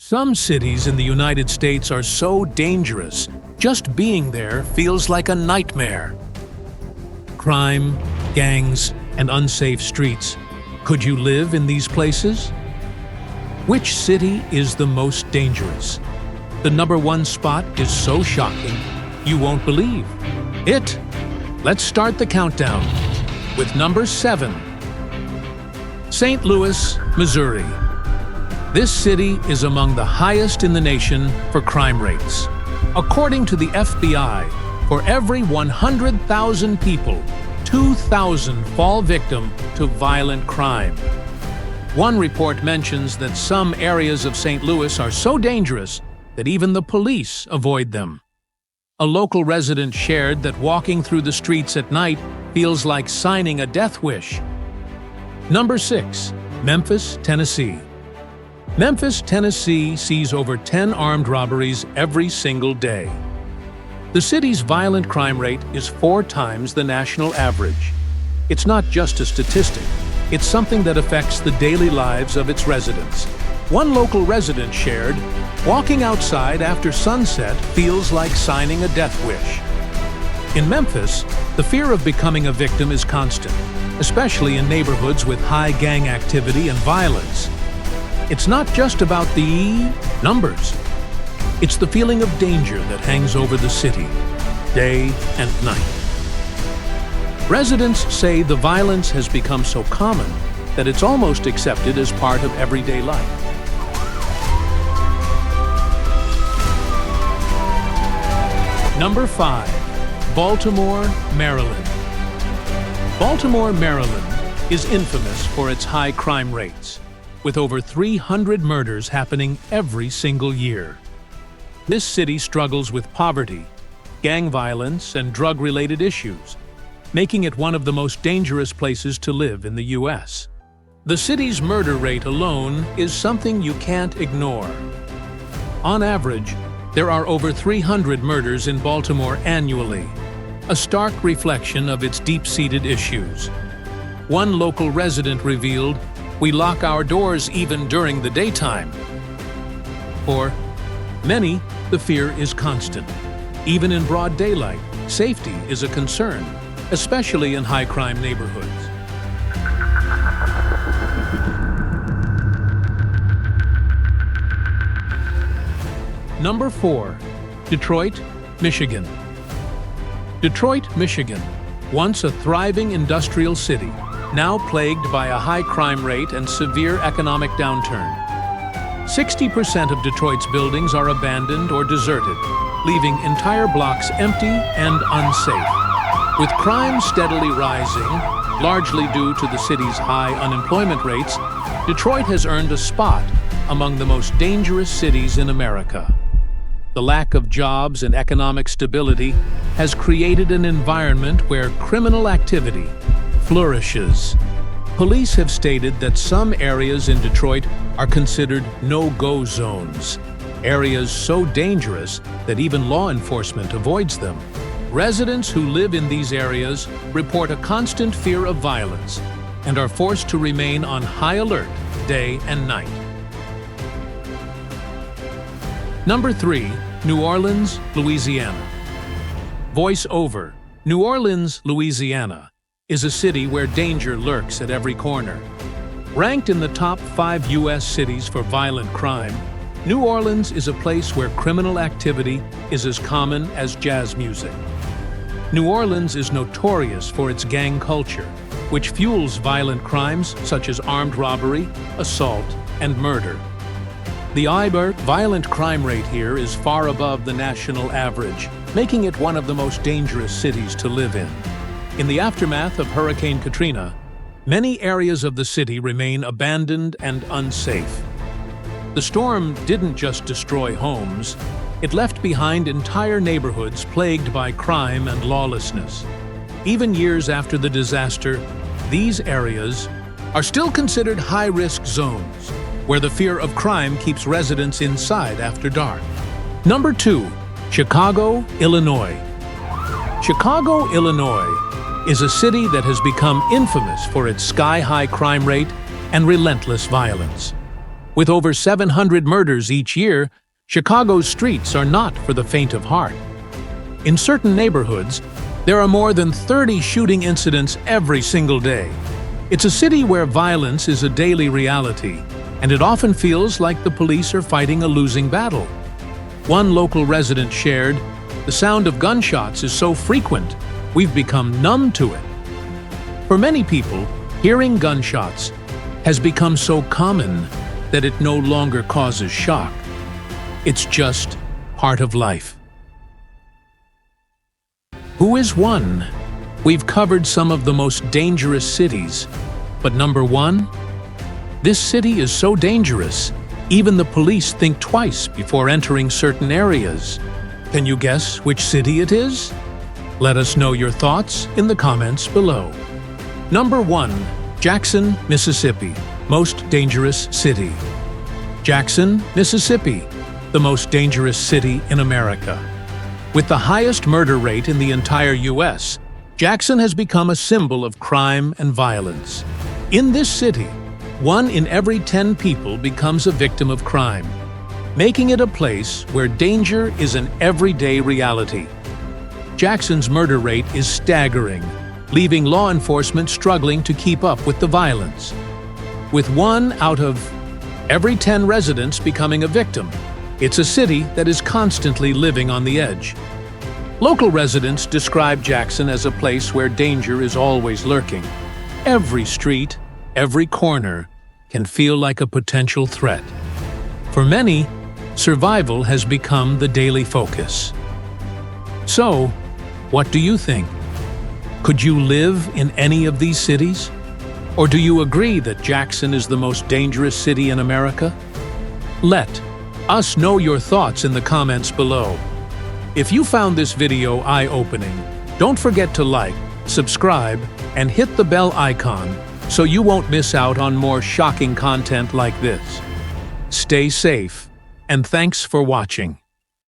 Some cities in the United States are so dangerous, just being there feels like a nightmare. Crime, gangs, and unsafe streets. Could you live in these places? Which city is the most dangerous? The #1 spot is so shocking, you won't believe it. Let's start the countdown with number 7. St. Louis, Missouri. This city is among the highest in the nation for crime rates. According to the FBI, for every 100,000 people, 2,000 fall victim to violent crime. One report mentions that some areas of St. Louis are so dangerous that even the police avoid them. A local resident shared that walking through the streets at night feels like signing a death wish. Number 6. Memphis, Tennessee. Memphis, Tennessee sees over 10 armed robberies every single day. The city's violent crime rate is 4 times the national average. It's not just a statistic, it's something that affects the daily lives of its residents. One local resident shared, "Walking outside after sunset feels like signing a death wish." In Memphis, the fear of becoming a victim is constant, especially in neighborhoods with high gang activity and violence. It's not just about the numbers. It's the feeling of danger that hangs over the city, day and night. Residents say the violence has become so common that it's almost accepted as part of everyday life. Number 5. Baltimore, Maryland. Baltimore, Maryland is infamous for its high crime rates, with over 300 murders happening every single year. This city struggles with poverty, gang violence, and drug-related issues, making it one of the most dangerous places to live in the U.S. The city's murder rate alone is something you can't ignore. On average, there are over 300 murders in Baltimore annually, a stark reflection of its deep-seated issues. One local resident revealed, "We lock our doors even during the daytime." For many, the fear is constant. Even in broad daylight, safety is a concern, especially in high-crime neighborhoods. Number 4. Detroit, Michigan. Detroit, Michigan, once a thriving industrial city, now plagued by a high crime rate and severe economic downturn. 60% of Detroit's buildings are abandoned or deserted, leaving entire blocks empty and unsafe. With crime steadily rising, largely due to the city's high unemployment rates, Detroit has earned a spot among the most dangerous cities in America. The lack of jobs and economic stability has created an environment where criminal activity flourishes. Police have stated that some areas in Detroit are considered no-go zones, areas so dangerous that even law enforcement avoids them. Residents who live in these areas report a constant fear of violence and are forced to remain on high alert day and night. Number 3. New Orleans, Louisiana. Voice over. New Orleans, Louisiana is a city where danger lurks at every corner. Ranked in the top 5 U.S. cities for violent crime, New Orleans is a place where criminal activity is as common as jazz music. New Orleans is notorious for its gang culture, which fuels violent crimes such as armed robbery, assault, and murder. The violent crime rate here is far above the national average, making it one of the most dangerous cities to live in. In the aftermath of Hurricane Katrina, many areas of the city remain abandoned and unsafe. The storm didn't just destroy homes, it left behind entire neighborhoods plagued by crime and lawlessness. Even years after the disaster, these areas are still considered high-risk zones, where the fear of crime keeps residents inside after dark. Number 2. Chicago, Illinois. Chicago, Illinois is a city that has become infamous for its sky-high crime rate and relentless violence. With over 700 murders each year, Chicago's streets are not for the faint of heart. In certain neighborhoods, there are more than 30 shooting incidents every single day. It's a city where violence is a daily reality, and it often feels like the police are fighting a losing battle. One local resident shared, "The sound of gunshots is so frequent, we've become numb to it." For many people, hearing gunshots has become so common that it no longer causes shock. It's just part of life. Who is one? We've covered some of the most dangerous cities, but number one? This city is so dangerous, even the police think twice before entering certain areas. Can you guess which city it is? Let us know your thoughts in the comments below. Number 1. Jackson, Mississippi, most dangerous city. Jackson, Mississippi, the most dangerous city in America. With the highest murder rate in the entire U.S., Jackson has become a symbol of crime and violence. In this city, 1 in every 10 people becomes a victim of crime, making it a place where danger is an everyday reality. Jackson's murder rate is staggering, leaving law enforcement struggling to keep up with the violence. With 1 out of every 10 residents becoming a victim, it's a city that is constantly living on the edge. Local residents describe Jackson as a place where danger is always lurking. Every street, every corner can feel like a potential threat. For many, survival has become the daily focus. So, what do you think? Could you live in any of these cities? Or do you agree that Jackson is the most dangerous city in America? Let us know your thoughts in the comments below. If you found this video eye-opening, don't forget to like, subscribe, and hit the bell icon so you won't miss out on more shocking content like this. Stay safe, and thanks for watching.